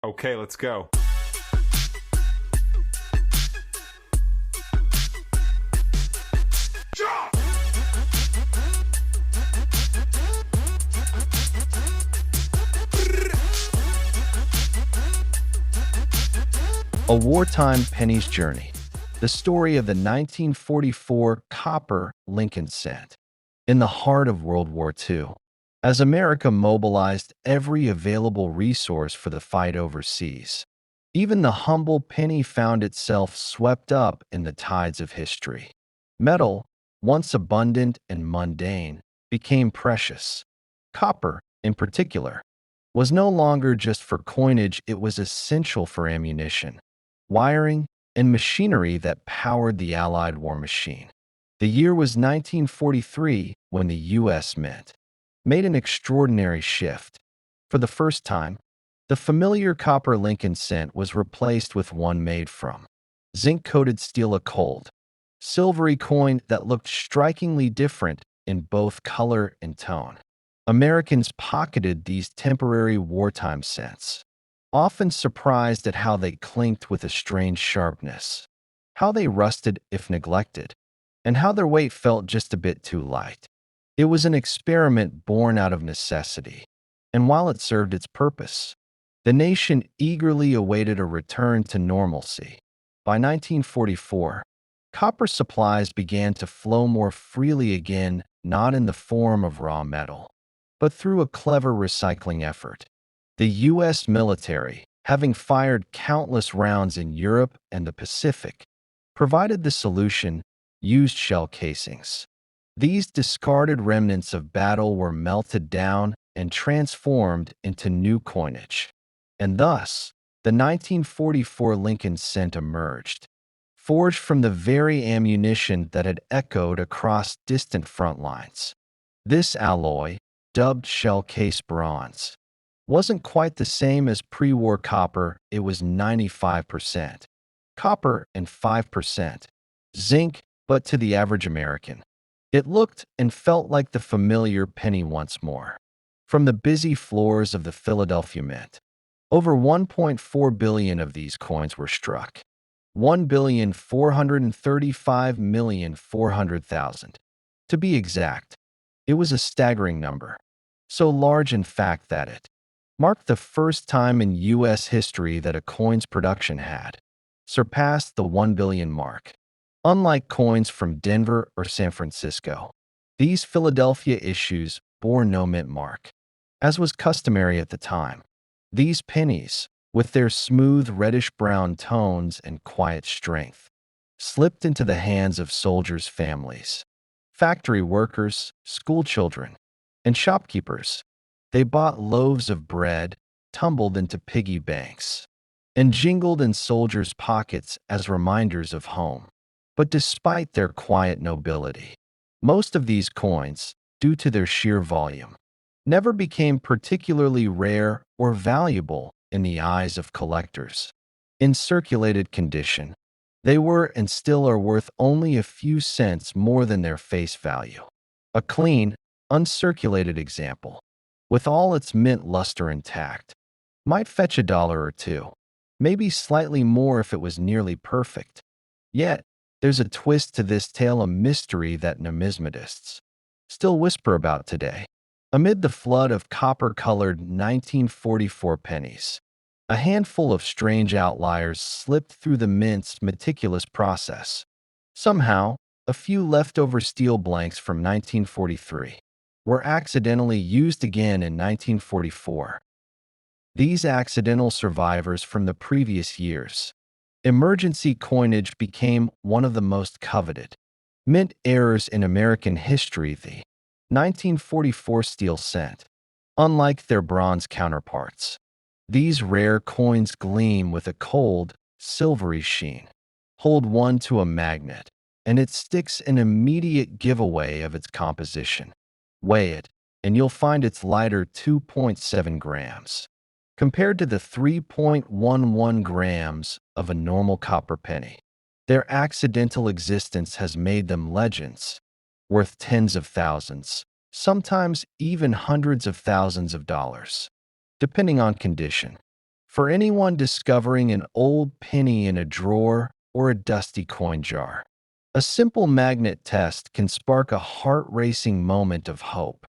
Okay, let's go. A Wartime Pennies Journey, the story of the 1944 copper Lincoln cent. In the heart of World War II, as America mobilized every available resource for the fight overseas, even the humble penny found itself swept up in the tides of history. Metal, once abundant and mundane, became precious. Copper, in particular, was no longer just for coinage, it was essential for ammunition, wiring, and machinery that powered the Allied war machine. The year was 1943 when the U.S. Mint made an extraordinary shift. For the first time, the familiar copper Lincoln cent was replaced with one made from zinc-coated steel, a cold, silvery coin that looked strikingly different in both color and tone. Americans pocketed these temporary wartime cents, often surprised at how they clinked with a strange sharpness, how they rusted if neglected, and how their weight felt just a bit too light. It was an experiment born out of necessity, and while it served its purpose, the nation eagerly awaited a return to normalcy. By 1944, copper supplies began to flow more freely again, not in the form of raw metal, but through a clever recycling effort. The U.S. military, having fired countless rounds in Europe and the Pacific, provided the solution: used shell casings. These discarded remnants of battle were melted down and transformed into new coinage. And thus, the 1944 Lincoln cent emerged, forged from the very ammunition that had echoed across distant front lines. This alloy, dubbed shell case bronze, wasn't quite the same as pre-war copper. It was 95% copper and 5% zinc, but to the average American, it looked and felt like the familiar penny once more. From the busy floors of the Philadelphia Mint, over 1.4 billion of these coins were struck. 1,435,400,000. To be exact, it was a staggering number, so large in fact that it marked the first time in U.S. history that a coin's production had surpassed the 1 billion mark. Unlike coins from Denver or San Francisco, these Philadelphia issues bore no mint mark. As was customary at the time, these pennies, with their smooth reddish-brown tones and quiet strength, slipped into the hands of soldiers' families, factory workers, schoolchildren, and shopkeepers. They bought loaves of bread, tumbled into piggy banks, and jingled in soldiers' pockets as reminders of home. But despite their quiet nobility, most of these coins, due to their sheer volume, never became particularly rare or valuable in the eyes of collectors. In circulated condition, they were and still are worth only a few cents more than their face value. A clean, uncirculated example, with all its mint luster intact, might fetch $1 or two, maybe slightly more if it was nearly perfect. Yet, there's a twist to this tale, a mystery that numismatists still whisper about today. Amid the flood of copper-colored 1944 pennies, a handful of strange outliers slipped through the mint's meticulous process. Somehow, a few leftover steel blanks from 1943 were accidentally used again in 1944. These accidental survivors from the previous years, emergency coinage became one of the most coveted mint errors in American history. The 1944 steel cent, unlike their bronze counterparts, these rare coins gleam with a cold, silvery sheen. Hold one to a magnet, and it sticks, an immediate giveaway of its composition. Weigh it, and you'll find it's lighter 2.7 grams, compared to the 3.11 grams of a normal copper penny. Their accidental existence has made them legends, worth tens of thousands, sometimes even hundreds of thousands of dollars, depending on condition. for anyone discovering an old penny in a drawer or a dusty coin jar. A simple magnet test can spark a heart-racing moment of hope.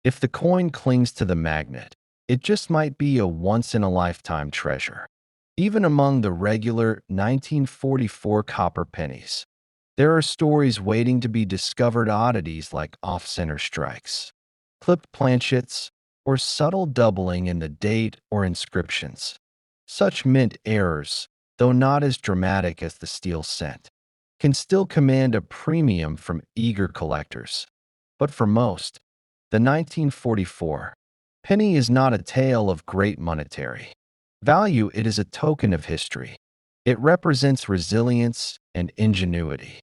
If the coin clings to the magnet, it just might be a once-in-a-lifetime treasure. Even among the regular 1944 copper pennies, there are stories waiting to be discovered, oddities like off-center strikes, clipped planchets, or subtle doubling in the date or inscriptions. Such mint errors, though not as dramatic as the steel cent, can still command a premium from eager collectors. But for most, the 1944 penny is not a tale of great monetary value, it is a token of history. It represents resilience and ingenuity.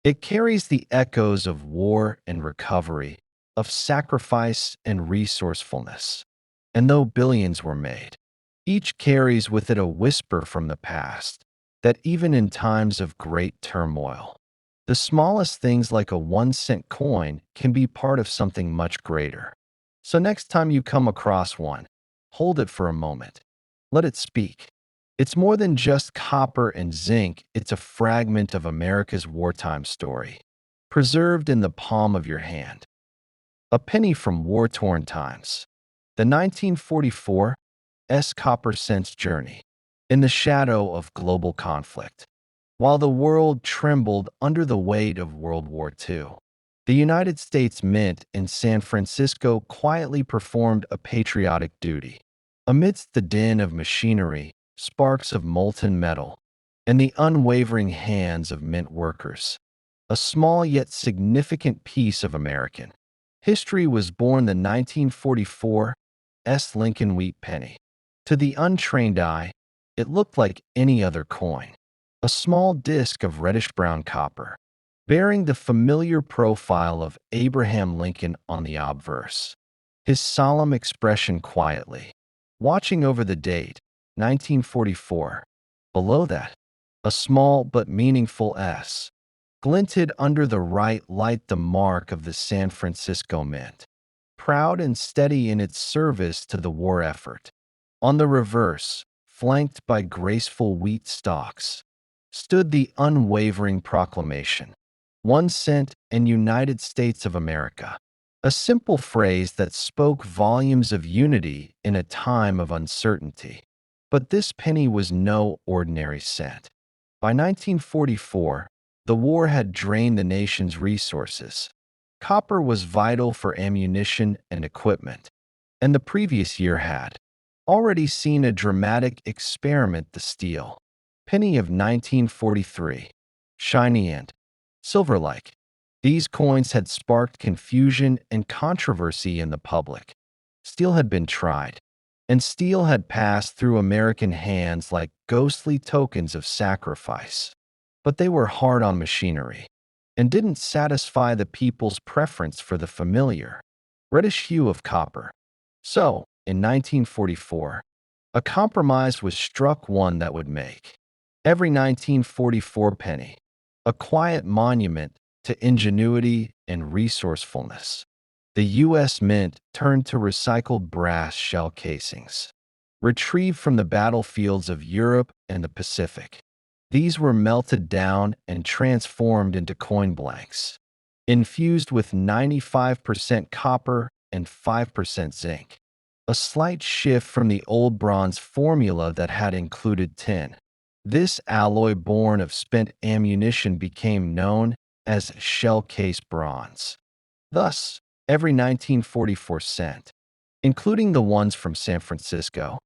It carries the echoes of war and recovery, of sacrifice and resourcefulness. And though billions were made, each carries with it a whisper from the past that even in times of great turmoil, the smallest things like a 1-cent coin can be part of something much greater. So next time you come across one, hold it for a moment. Let it speak. It's more than just copper and zinc, it's a fragment of America's wartime story, preserved in the palm of your hand. A penny from war-torn times. The 1944 copper cent's journey in the shadow of global conflict. While the world trembled under the weight of World War II, the United States Mint in San Francisco quietly performed a patriotic duty. Amidst the din of machinery, sparks of molten metal, and the unwavering hands of mint workers, a small yet significant piece of American history was born, the 1944 Lincoln Wheat Penny. To the untrained eye, it looked like any other coin, a small disc of reddish-brown copper, bearing the familiar profile of Abraham Lincoln on the obverse, his solemn expression quietly watching over the date, 1944. Below that, a small but meaningful S glinted under the right light, the mark of the San Francisco Mint, proud and steady in its service to the war effort. On the reverse, flanked by graceful wheat stalks, stood the unwavering proclamation, 1 cent and United States of America, a simple phrase that spoke volumes of unity in a time of uncertainty. But this penny was no ordinary cent. By 1944, the war had drained the nation's resources. Copper was vital for ammunition and equipment, and the previous year had already seen a dramatic experiment, the steel penny of 1943, shiny and silver-like. These coins had sparked confusion and controversy in the public. Steel had been tried, and steel had passed through American hands like ghostly tokens of sacrifice. But they were hard on machinery and didn't satisfy the people's preference for the familiar, reddish hue of copper. So, in 1944, a compromise was struck, one that would make every 1944 penny a quiet monument to ingenuity and resourcefulness. The U.S. Mint turned to recycled brass shell casings, retrieved from the battlefields of Europe and the Pacific. These were melted down and transformed into coin blanks, infused with 95% copper and 5% zinc, a slight shift from the old bronze formula that had included tin. This alloy, born of spent ammunition, became known as shell-cased bronze. Thus, every 1944 cent, including the ones from San Francisco,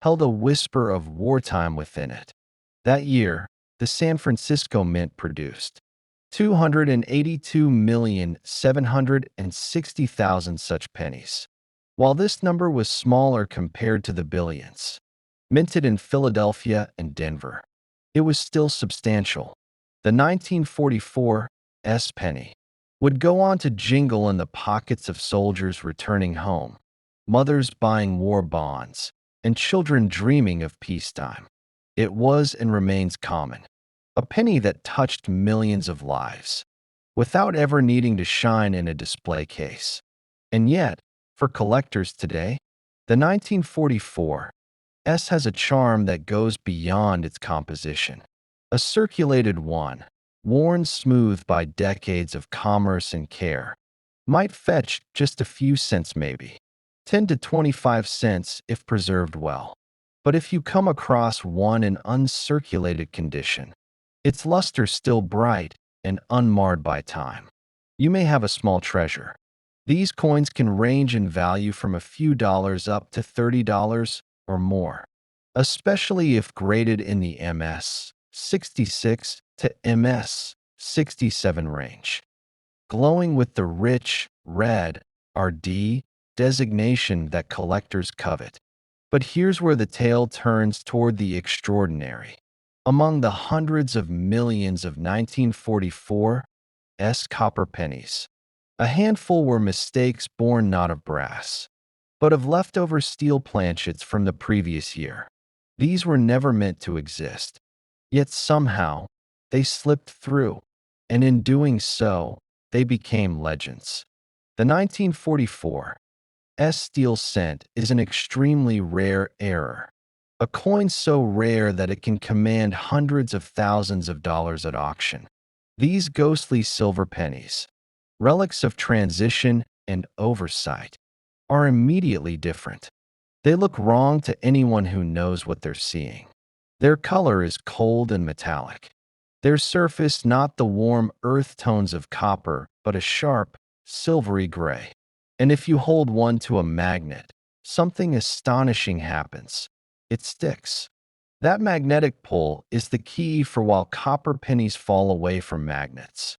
held a whisper of wartime within it. That year, the San Francisco Mint produced 282,760,000 such pennies. While this number was smaller compared to the billions minted in Philadelphia and Denver, it was still substantial. The 1944 penny would go on to jingle in the pockets of soldiers returning home, mothers buying war bonds, and children dreaming of peacetime. It was and remains common, a penny that touched millions of lives, without ever needing to shine in a display case. And yet, for collectors today, the 1944 S has a charm that goes beyond its composition. A circulated one, worn smooth by decades of commerce and care, might fetch just a few cents maybe, 10 to 25 cents if preserved well. But if you come across one in uncirculated condition, its luster still bright and unmarred by time, you may have a small treasure. These coins can range in value from a few dollars up to $30 or more, especially if graded in the MS 66 to MS 67 range, glowing with the rich red RD designation that collectors covet. But here's where the tale turns toward the extraordinary. Among the hundreds of millions of 1944 copper pennies, a handful were mistakes born not of brass, but of leftover steel planchets from the previous year. These were never meant to exist, yet somehow they slipped through, and in doing so, they became legends. The 1944 steel cent is an extremely rare error, a coin so rare that it can command hundreds of thousands of dollars at auction. These ghostly silver pennies, relics of transition and oversight, are immediately different. They look wrong to anyone who knows what they're seeing. Their color is cold and metallic. Their surface not the warm earth tones of copper, but a sharp, silvery gray. And if you hold one to a magnet, something astonishing happens. It sticks. That magnetic pull is the key for while copper pennies fall away from magnets,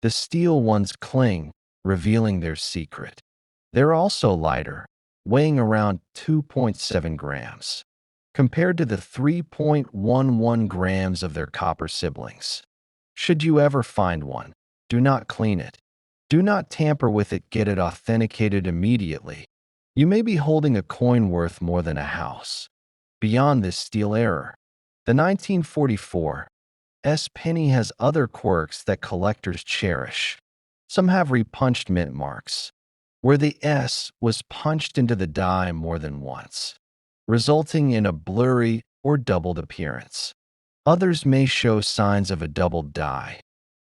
the steel ones cling, revealing their secret. They're also lighter, weighing around 2.7 grams, compared to the 3.11 grams of their copper siblings. Should you ever find one, do not clean it. Do not tamper with it, get it authenticated immediately. You may be holding a coin worth more than a house. Beyond this steel error, the 1944 penny has other quirks that collectors cherish. Some have repunched mint marks, where the S was punched into the die more than once, resulting in a blurry or doubled appearance. Others may show signs of a doubled die,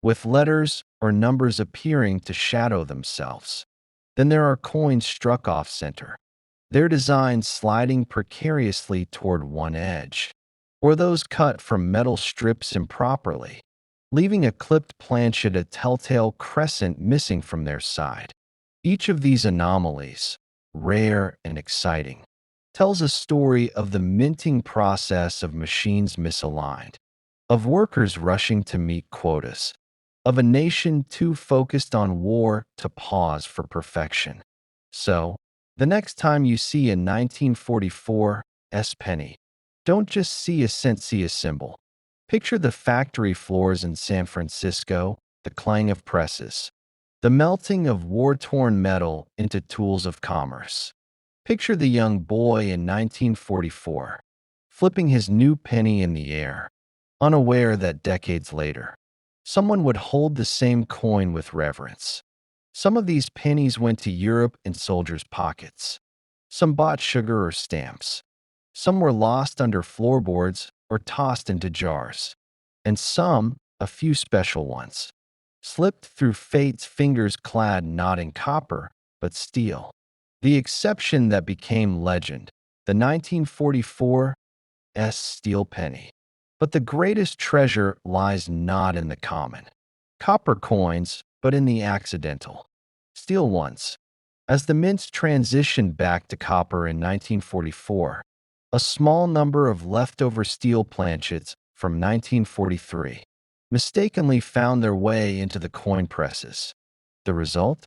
with letters or numbers appearing to shadow themselves. Then there are coins struck off-center, their design sliding precariously toward one edge, or those cut from metal strips improperly, leaving a clipped planchet a telltale crescent missing from their side. Each of these anomalies, rare and exciting, tells a story of the minting process of machines misaligned, of workers rushing to meet quotas, of a nation too focused on war to pause for perfection. So, the next time you see a 1944 penny, don't just see a cent, see a symbol. Picture the factory floors in San Francisco, the clang of presses, the melting of war-torn metal into tools of commerce. Picture the young boy in 1944, flipping his new penny in the air, unaware that decades later, someone would hold the same coin with reverence. Some of these pennies went to Europe in soldiers' pockets. Some bought sugar or stamps. Some were lost under floorboards or tossed into jars. And some, a few special ones, slipped through fate's fingers clad not in copper, but steel. The exception that became legend, the 1944 steel penny. But the greatest treasure lies not in the common copper coins, but in the accidental steel ones. As the mints transitioned back to copper in 1944, a small number of leftover steel planchets from 1943 mistakenly found their way into the coin presses. The result?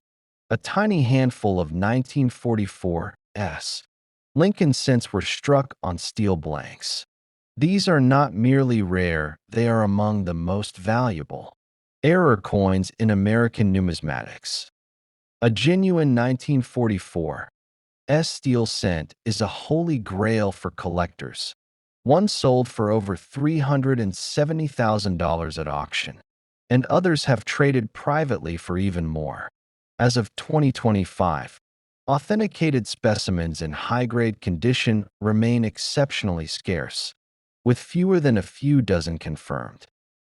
A tiny handful of 1944 Lincoln cents were struck on steel blanks. These are not merely rare, they are among the most valuable error coins in American numismatics. A genuine 1944 steel cent is a holy grail for collectors. One sold for over $370,000 at auction, and others have traded privately for even more. As of 2025, Authenticated specimens in high-grade condition remain exceptionally scarce, with fewer than a few dozen confirmed.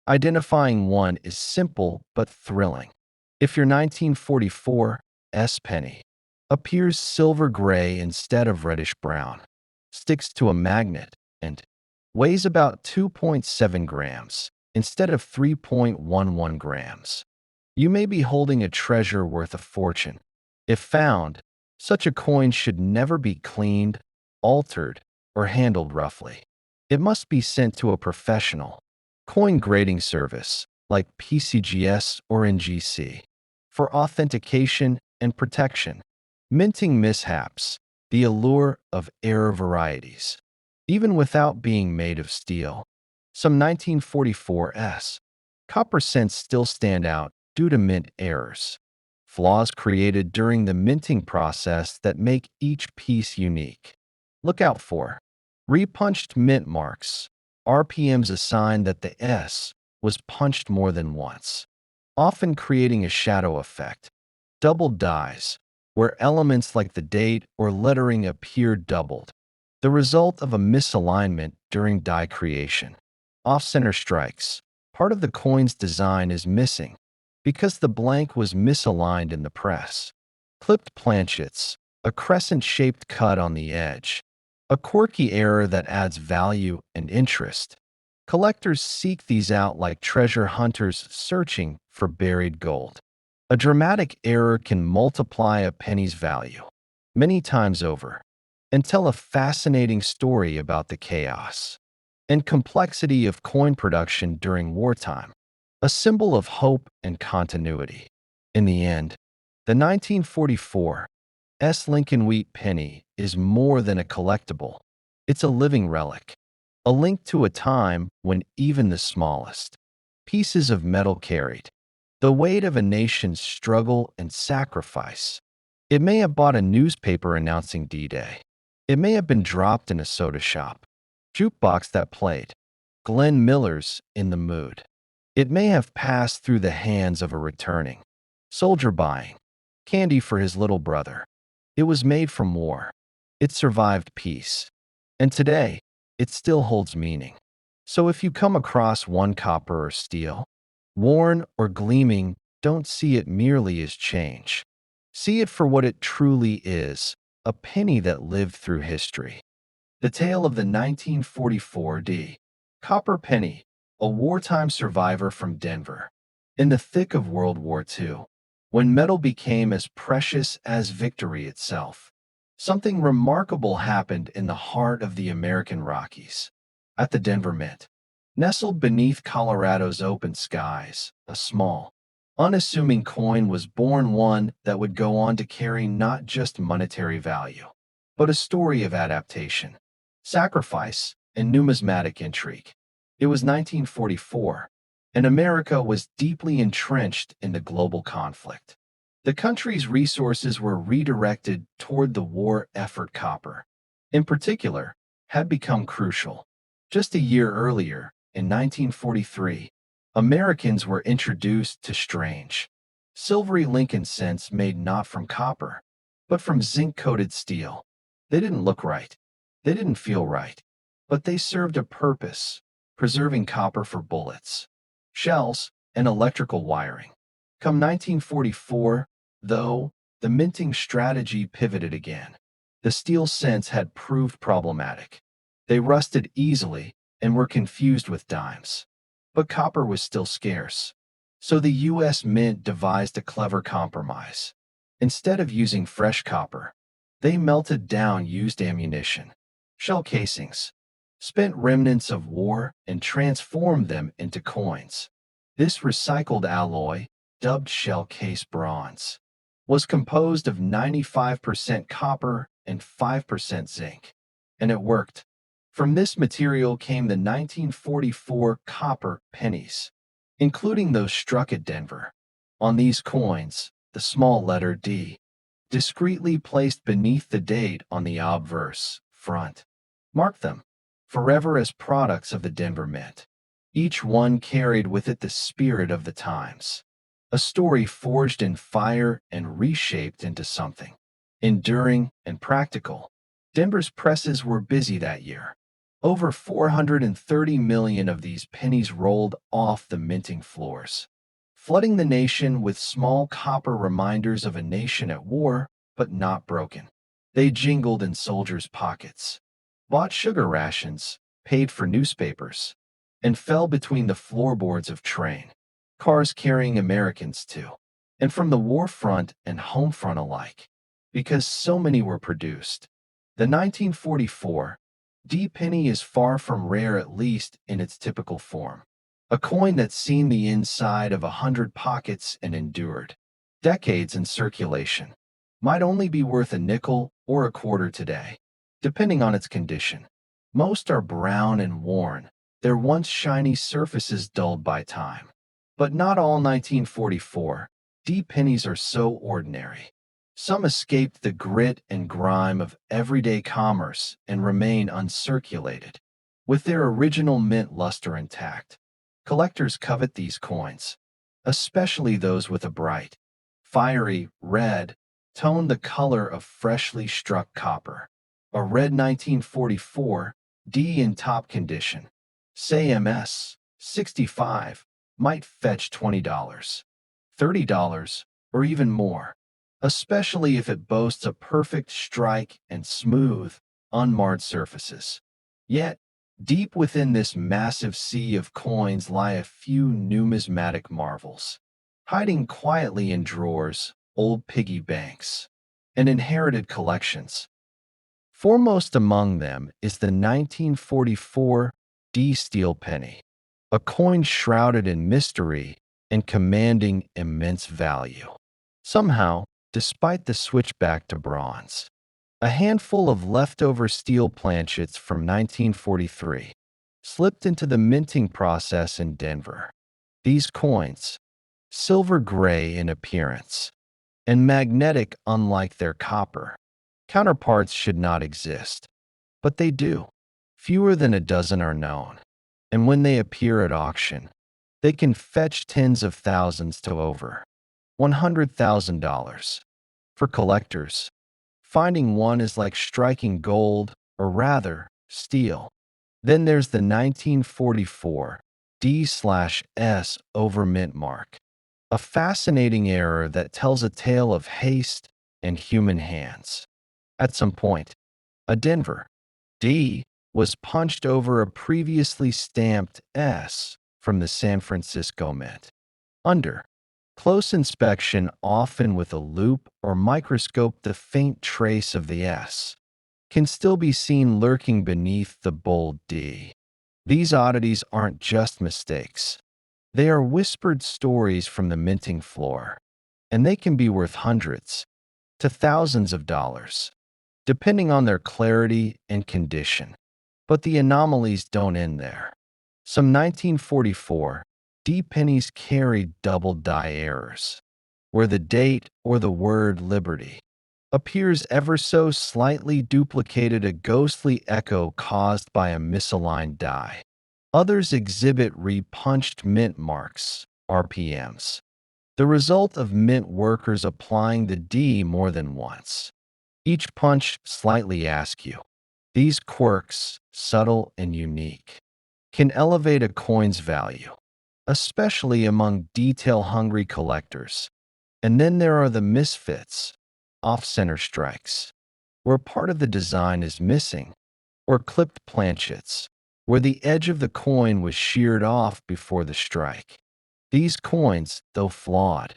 Identifying one is simple but thrilling. If your 1944 S penny appears silver gray instead of reddish brown, sticks to a magnet, and weighs about 2.7 grams instead of 3.11 grams, you may be holding a treasure worth a fortune. If found, such a coin should never be cleaned, altered, or handled roughly. It must be sent to a professional coin grading service like PCGS or NGC for authentication and protection. Minting mishaps, the allure of error varieties. Even without being made of steel, some 1944s copper cents still stand out due to mint errors, flaws created during the minting process that make each piece unique. Look out for repunched mint marks, RPMs a sign that the S was punched more than once, often creating a shadow effect. Doubled dies, where elements like the date or lettering appear doubled, the result of a misalignment during die creation. Off-center strikes, part of the coin's design is missing because the blank was misaligned in the press. Clipped planchets, a crescent-shaped cut on the edge, a quirky error that adds value and interest. Collectors seek these out like treasure hunters searching for buried gold. A dramatic error can multiply a penny's value many times over and tell a fascinating story about the chaos and complexity of coin production during wartime, a symbol of hope and continuity. In the end, the 1944 S. Lincoln Wheat penny is more than a collectible. It's a living relic, a link to a time when even the smallest pieces of metal carried the weight of a nation's struggle and sacrifice. It may have bought a newspaper announcing D-Day. It may have been dropped in a soda shop, jukebox that played Glenn Miller's In the Mood. It may have passed through the hands of a returning soldier buying candy for his little brother. It was made from war. It survived peace. And today, it still holds meaning. So if you come across one copper or steel, worn or gleaming, don't see it merely as change. See it for what it truly is, a penny that lived through history. The tale of the 1944 Copper Penny, a wartime survivor from Denver. In the thick of World War II, when metal became as precious as victory itself, something remarkable happened in the heart of the American Rockies. At the Denver Mint, nestled beneath Colorado's open skies, a small, unassuming coin was born, one that would go on to carry not just monetary value, but a story of adaptation, sacrifice, and numismatic intrigue. It was 1944, and America was deeply entrenched in the global conflict. The country's resources were redirected toward the war effort. Copper, in particular, had become crucial. Just a year earlier, in 1943, Americans were introduced to strange, silvery Lincoln cents made not from copper, but from zinc-coated steel. They didn't look right. They didn't feel right. But they served a purpose, preserving copper for bullets, shells, and electrical wiring. Come 1944, though, the minting strategy pivoted again. The steel cents had proved problematic. They rusted easily and were confused with dimes. But copper was still scarce. So the U.S. Mint devised a clever compromise. Instead of using fresh copper, they melted down used ammunition, shell casings, spent remnants of war, and transformed them into coins. This recycled alloy, dubbed shell case bronze, was composed of 95% copper and 5% zinc. And it worked. From this material came the 1944 copper pennies, including those struck at Denver. On these coins, the small letter D, discreetly placed beneath the date on the obverse front, marked them forever as products of the Denver Mint. Each one carried with it the spirit of the times, a story forged in fire and reshaped into something enduring, and practical. Denver's presses were busy that year. Over 430 million of these pennies rolled off the minting floors, flooding the nation with small copper reminders of a nation at war, but not broken. They jingled in soldiers' pockets, bought sugar rations, paid for newspapers, and fell between the floorboards of train, cars carrying Americans too, and from the war front and home front alike, because so many were produced. The 1944 D penny is far from rare, at least in its typical form. A coin that's seen the inside of 100 pockets and endured decades in circulation might only be worth a nickel or a quarter today, depending on its condition. Most are brown and worn, their once shiny surfaces dulled by time. But not all 1944 D pennies are so ordinary. Some escaped the grit and grime of everyday commerce and remain uncirculated, with their original mint luster intact. Collectors covet these coins, especially those with a bright, fiery red tone, the color of freshly struck copper. A red 1944 D in top condition, say MS 65, might fetch $20, $30, or even more, especially if it boasts a perfect strike and smooth, unmarred surfaces. Yet, deep within this massive sea of coins lie a few numismatic marvels, hiding quietly in drawers, old piggy banks, and inherited collections. Foremost among them is the 1944 D steel penny, a coin shrouded in mystery and commanding immense value. Somehow, despite the switch back to bronze, a handful of leftover steel planchets from 1943 slipped into the minting process in Denver. These coins, silver gray in appearance and magnetic unlike their copper counterparts, should not exist, but they do. Fewer than a dozen are known, and when they appear at auction, they can fetch tens of thousands to over $100,000. For collectors, finding one is like striking gold, or rather, steel. Then there's the 1944 D/S over mint mark, a fascinating error that tells a tale of haste and human hands. At some point, a Denver D was punched over a previously stamped S from the San Francisco Mint. Under close inspection, often with a loupe or microscope, the faint trace of the S can still be seen lurking beneath the bold D. These oddities aren't just mistakes. They are whispered stories from the minting floor, and they can be worth hundreds to thousands of dollars, depending on their clarity and condition. But the anomalies don't end there. Some 1944 D pennies carried double die errors, where the date or the word liberty appears ever so slightly duplicated, a ghostly echo caused by a misaligned die. Others exhibit repunched mint marks, RPMs, the result of mint workers applying the D more than once. Each punch slightly askew. These quirks, subtle and unique, can elevate a coin's value, especially among detail-hungry collectors. And then there are the misfits, off-center strikes, where part of the design is missing, or clipped planchets, where the edge of the coin was sheared off before the strike. These coins, though flawed,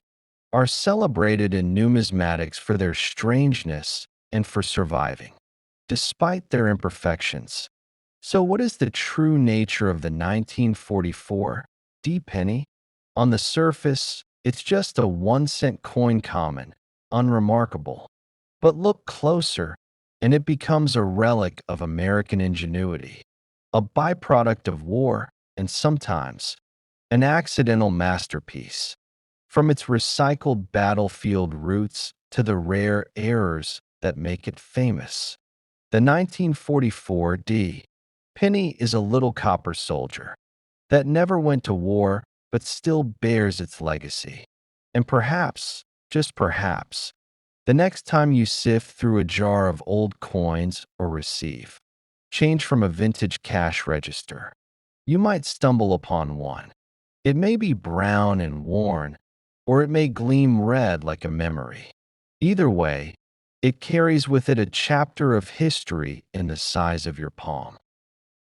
are celebrated in numismatics for their strangeness and for surviving, despite their imperfections. So what is the true nature of the 1944 D penny? On the surface, it's just a 1-cent coin, common, unremarkable. But look closer, and it becomes a relic of American ingenuity, a byproduct of war, and sometimes an accidental masterpiece. From its recycled battlefield roots to the rare errors that make it famous, the 1944 D penny is a little copper soldier that never went to war but still bears its legacy. And perhaps, just perhaps, The next time you sift through a jar of old coins or receive change from a vintage cash register, you might stumble upon one. It may be brown and worn, or it may gleam red like a memory. Either way, it carries with it a chapter of history in the size of your palm.